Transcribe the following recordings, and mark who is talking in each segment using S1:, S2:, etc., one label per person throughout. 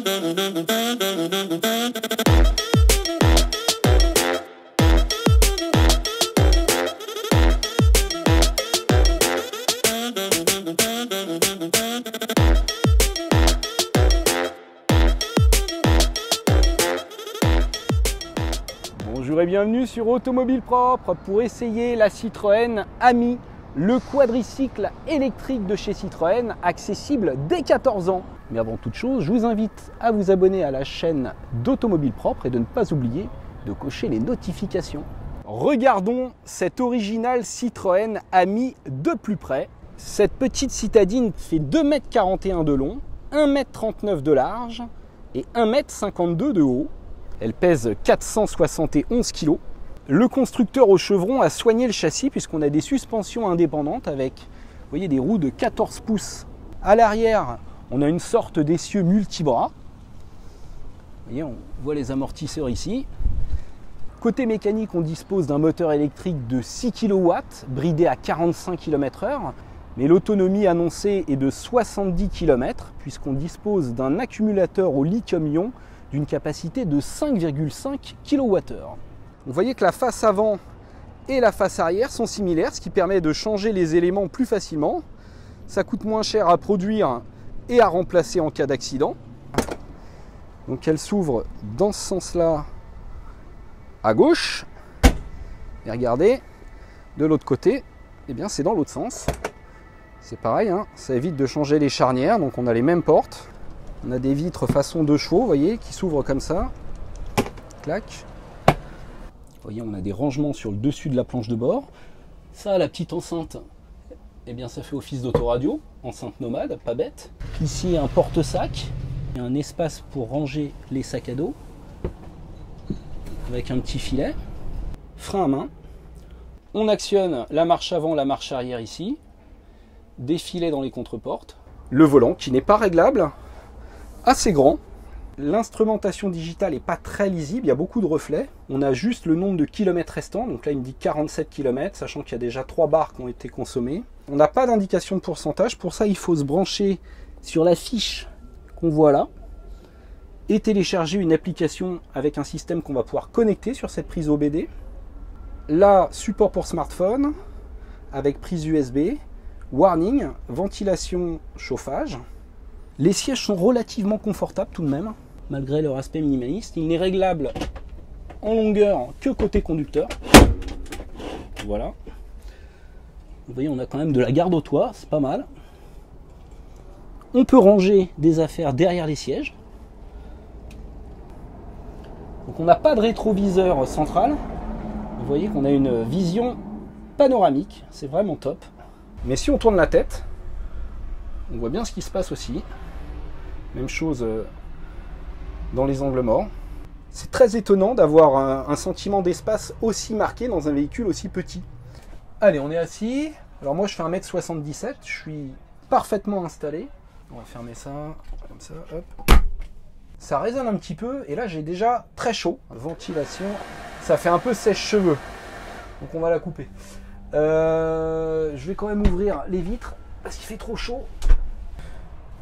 S1: Bonjour et bienvenue sur Automobile Propre pour essayer la Citroën Ami, le quadricycle électrique de chez Citroën, accessible dès 14 ans. Mais avant toute chose, je vous invite à vous abonner à la chaîne d'Automobile Propre et de ne pas oublier de cocher les notifications. Regardons cette originale Citroën Ami de plus près. Cette petite citadine fait 2,41 m de long, 1,39 m de large et 1,52 m de haut. Elle pèse 471 kg. Le constructeur au chevron a soigné le châssis puisqu'on a des suspensions indépendantes avec, vous voyez, des roues de 14 pouces. À l'arrière, on a une sorte d'essieu multibras. Vous voyez, on voit les amortisseurs ici. Côté mécanique, on dispose d'un moteur électrique de 6 kW, bridé à 45 km/h. Mais l'autonomie annoncée est de 70 km puisqu'on dispose d'un accumulateur au lithium-ion d'une capacité de 5,5 kWh. Vous voyez que la face avant et la face arrière sont similaires, ce qui permet de changer les éléments plus facilement. Ça coûte moins cher à produire et à remplacer en cas d'accident. Donc elle s'ouvre dans ce sens-là à gauche. Et regardez, de l'autre côté, eh bien c'est dans l'autre sens. C'est pareil, hein, ça évite de changer les charnières, donc on a les mêmes portes. On a des vitres façon 2 chevaux, vous voyez, qui s'ouvrent comme ça. Clac. Vous voyez, on a des rangements sur le dessus de la planche de bord. Ça, la petite enceinte, eh bien, ça fait office d'autoradio. Enceinte nomade, pas bête. Ici, un porte-sac. Il y a un espace pour ranger les sacs à dos. Avec un petit filet. Frein à main. On actionne la marche avant, la marche arrière ici. Des filets dans les contreportes. Le volant qui n'est pas réglable. Assez grand. L'instrumentation digitale n'est pas très lisible, il y a beaucoup de reflets. On a juste le nombre de kilomètres restants, donc là il me dit 47 km, sachant qu'il y a déjà 3 barres qui ont été consommées. On n'a pas d'indication de pourcentage, pour ça il faut se brancher sur la fiche qu'on voit là et télécharger une application avec un système qu'on va pouvoir connecter sur cette prise OBD. Là, support pour smartphone, avec prise USB, warning, ventilation, chauffage. Les sièges sont relativement confortables tout de même, malgré leur aspect minimaliste. Il n'est réglable en longueur que côté conducteur. Voilà. Vous voyez, on a quand même de la garde au toit, c'est pas mal. On peut ranger des affaires derrière les sièges. Donc on n'a pas de rétroviseur central. Vous voyez qu'on a une vision panoramique, c'est vraiment top. Mais si on tourne la tête, on voit bien ce qui se passe aussi. Même chose dans les angles morts. C'est très étonnant d'avoir un sentiment d'espace aussi marqué dans un véhicule aussi petit. Allez, on est assis. Alors moi je fais 1,77 m, je suis parfaitement installé. On va fermer ça, comme ça, hop. Ça résonne un petit peu, et là j'ai déjà très chaud. Ventilation, ça fait un peu sèche-cheveux. Donc on va la couper. Je vais quand même ouvrir les vitres, parce qu'il fait trop chaud.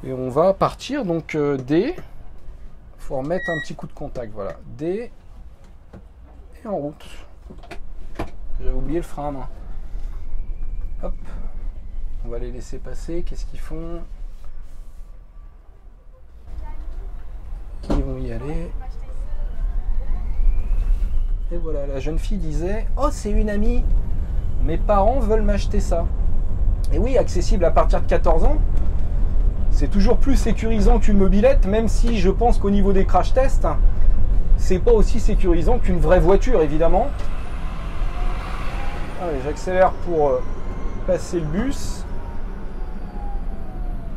S1: Et on va partir, donc D. Il faut remettre un petit coup de contact, voilà. D. Et en route. J'avais oublié le frein à main. Hop. On va les laisser passer. Qu'est-ce qu'ils font? Qui vont y aller? Et voilà, la jeune fille disait: oh, c'est une amie. Mes parents veulent m'acheter ça. Et oui, accessible à partir de 14 ans. C'est toujours plus sécurisant qu'une mobilette, même si je pense qu'au niveau des crash tests, c'est pas aussi sécurisant qu'une vraie voiture, évidemment. Allez, j'accélère pour passer le bus.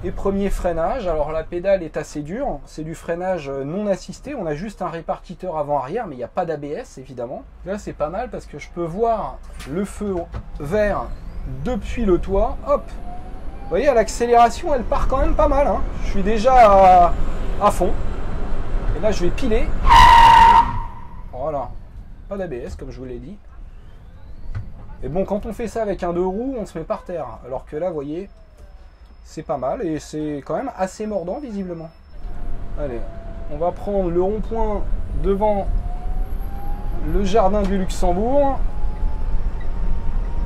S1: Et premier freinage. Alors la pédale est assez dure, c'est du freinage non assisté. On a juste un répartiteur avant-arrière, mais il n'y a pas d'ABS, évidemment. Là, c'est pas mal parce que je peux voir le feu vert depuis le toit. Hop! Vous voyez, à l'accélération, elle part quand même pas mal, hein. Je suis déjà à fond. Et là, je vais piler. Voilà. Pas d'ABS, comme je vous l'ai dit. Et bon, quand on fait ça avec un 2 roues, on se met par terre. Alors que là, vous voyez, c'est pas mal. Et c'est quand même assez mordant, visiblement. Allez, On va prendre le rond-point devant le jardin du Luxembourg.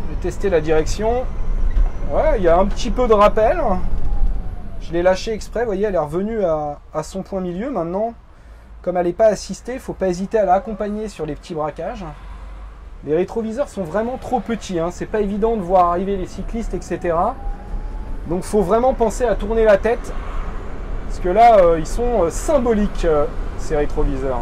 S1: Je vais tester la direction. Ouais, il y a un petit peu de rappel. Je l'ai lâché exprès, vous voyez, elle est revenue à son point milieu. Maintenant, comme elle n'est pas assistée, il ne faut pas hésiter à la accompagner sur les petits braquages. Les rétroviseurs sont vraiment trop petits, hein. C'est pas évident de voir arriver les cyclistes, etc. Donc il faut vraiment penser à tourner la tête. Parce que là, ils sont symboliques, ces rétroviseurs.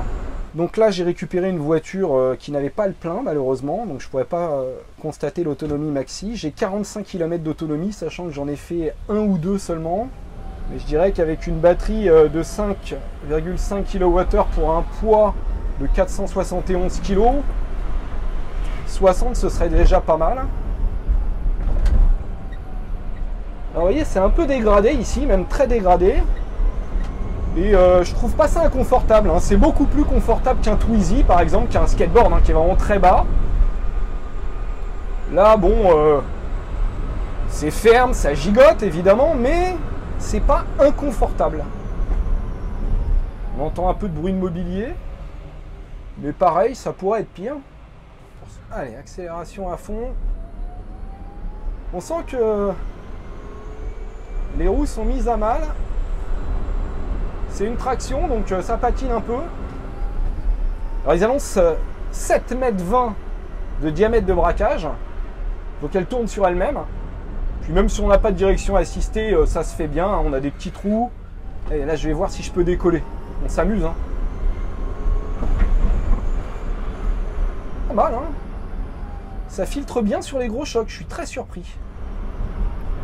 S1: Donc là, j'ai récupéré une voiture qui n'avait pas le plein, malheureusement. Donc je ne pourrais pas constater l'autonomie maxi. J'ai 45 km d'autonomie, sachant que j'en ai fait 1 ou 2 seulement. Mais je dirais qu'avec une batterie de 5,5 kWh pour un poids de 471 kg, 60 ce serait déjà pas mal. Alors vous voyez, c'est un peu dégradé ici, même très dégradé. Et je trouve pas ça inconfortable, hein. C'est beaucoup plus confortable qu'un Twizy par exemple, qu'un skateboard, hein, qui est vraiment très bas. Là bon, c'est ferme, ça gigote évidemment, mais c'est pas inconfortable. On entend un peu de bruit de mobilier, mais pareil, ça pourrait être pire. Allez, accélération à fond. On sent que les roues sont mises à mal. C'est une traction, donc ça patine un peu. Alors ils annoncent 7,20 m de diamètre de braquage. Donc elle tourne sur elle-même. Puis même si on n'a pas de direction assistée, ça se fait bien. On a des petits trous. Et là je vais voir si je peux décoller. On s'amuse, hein. Pas mal, hein. Ça filtre bien sur les gros chocs, je suis très surpris.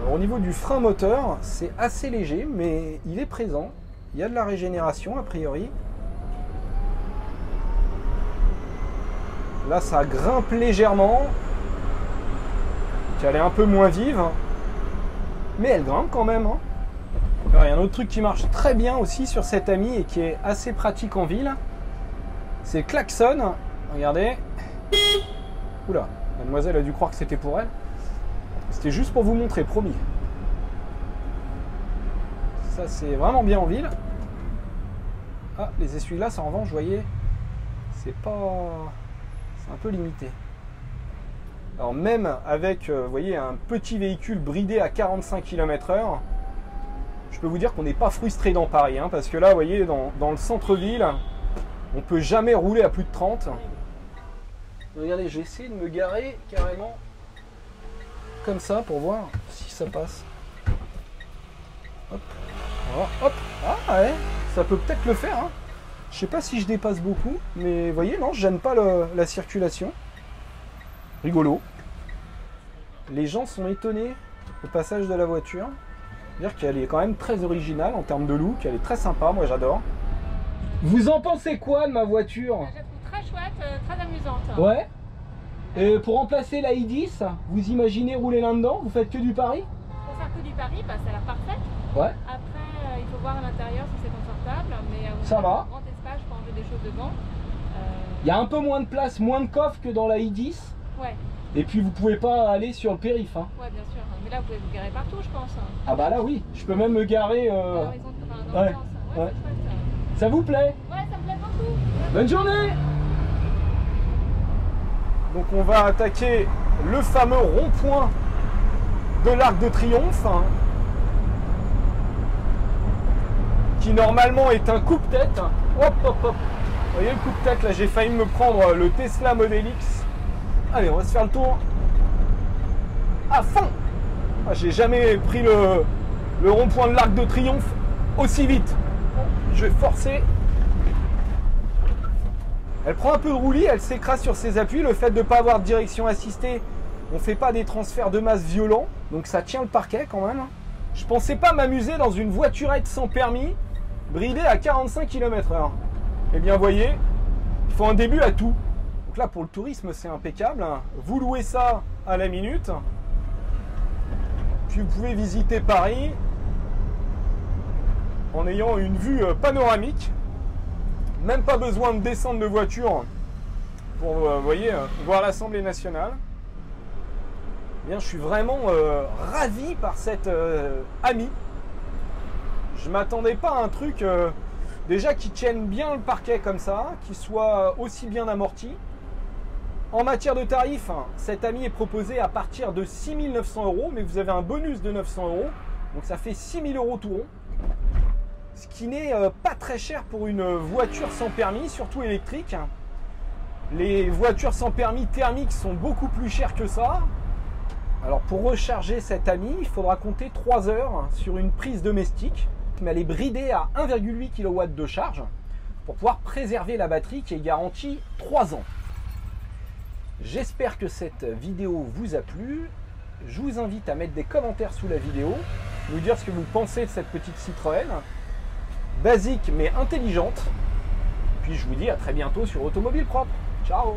S1: Alors, au niveau du frein moteur, c'est assez léger, mais il est présent. Il y a de la régénération a priori. Là, ça grimpe légèrement. Elle est un peu moins vive. Mais elle grimpe quand même, hein. Alors, il y a un autre truc qui marche très bien aussi sur cette Ami et qui est assez pratique en ville. C'est le klaxon. Regardez. Oula, mademoiselle a dû croire que c'était pour elle. C'était juste pour vous montrer, promis. Ça, c'est vraiment bien en ville. Ah, les essuie-glaces, en revanche, vous voyez, c'est pas... c'est un peu limité. Alors même avec, vous voyez, un petit véhicule bridé à 45 km/h, je peux vous dire qu'on n'est pas frustré dans Paris, hein, parce que là, vous voyez, dans le centre-ville, on peut jamais rouler à plus de 30. Regardez, je vais essayer de me garer carrément comme ça pour voir si ça passe. Hop. Voilà, hop. Ah ouais, ça peut peut-être le faire, hein. Je sais pas si je dépasse beaucoup, mais vous voyez, non, je gêne pas la circulation. Rigolo. Les gens sont étonnés au passage de la voiture. C'est-à-dire qu'elle est quand même très originale en termes de look, elle est très sympa, moi j'adore. Vous en pensez quoi de ma voiture?
S2: Je la trouve très chouette, très amusante.
S1: Ouais. Et pour remplacer la i10, vous imaginez rouler là-dedans? Vous faites que du Paris?
S2: Pour faire que du Paris, bah, ça a l'air parfait.
S1: Ouais.
S2: Après, il faut voir à l'intérieur si c'est confortable, mais
S1: ça va.
S2: Un grand espace pour enlever des choses devant.
S1: Il y a un peu moins de place, moins de coffre que dans la i10.
S2: Ouais.
S1: Et puis vous pouvez pas aller sur le périph', hein.
S2: Ouais, bien sûr. Mais là, vous pouvez vous garer partout, je pense.
S1: Ah bah là oui, je peux même me garer.
S2: Dans le sens. Ouais,
S1: ouais.
S2: c'est chouette.
S1: Ça vous plaît?
S2: Ouais, ça me plaît beaucoup.
S1: Bonne journée. Donc on va attaquer le fameux rond-point de l'Arc de Triomphe, hein, qui normalement est un coupe-tête. Hop hop hop. Vous voyez le coupe-tête, là j'ai failli me prendre le Tesla Model X. Allez, on va se faire le tour à fond. Ah, j'ai jamais pris le rond-point de l'Arc de Triomphe aussi vite. Bon, je vais forcer. Elle prend un peu de roulis, elle s'écrase sur ses appuis. Le fait de ne pas avoir de direction assistée, on ne fait pas des transferts de masse violents. Donc ça tient le parquet quand même. Je pensais pas m'amuser dans une voiturette sans permis, bridée à 45 km/h. Eh bien voyez, il faut un début à tout. Donc là pour le tourisme c'est impeccable. Vous louez ça à la minute. Puis vous pouvez visiter Paris en ayant une vue panoramique. Même pas besoin de descendre de voiture pour voyez, voir l'Assemblée nationale. Eh bien, je suis vraiment ravi par cette Ami. Je m'attendais pas à un truc Déjà qu'ils tiennent bien le parquet comme ça, qu'ils soient aussi bien amortis. En matière de tarifs, cet ami est proposé à partir de 6 900 €, mais vous avez un bonus de 900 €, donc ça fait 6 000 € tout rond. Ce qui n'est pas très cher pour une voiture sans permis, surtout électrique. Les voitures sans permis thermiques sont beaucoup plus chères que ça. Alors pour recharger cet ami, il faudra compter 3 heures sur une prise domestique, mais elle est bridée à 1,8 kW de charge pour pouvoir préserver la batterie qui est garantie 3 ans. J'espère que cette vidéo vous a plu. Je vous invite à mettre des commentaires sous la vidéo, nous dire ce que vous pensez de cette petite Citroën, basique mais intelligente. Puis je vous dis à très bientôt sur Automobile Propre. Ciao!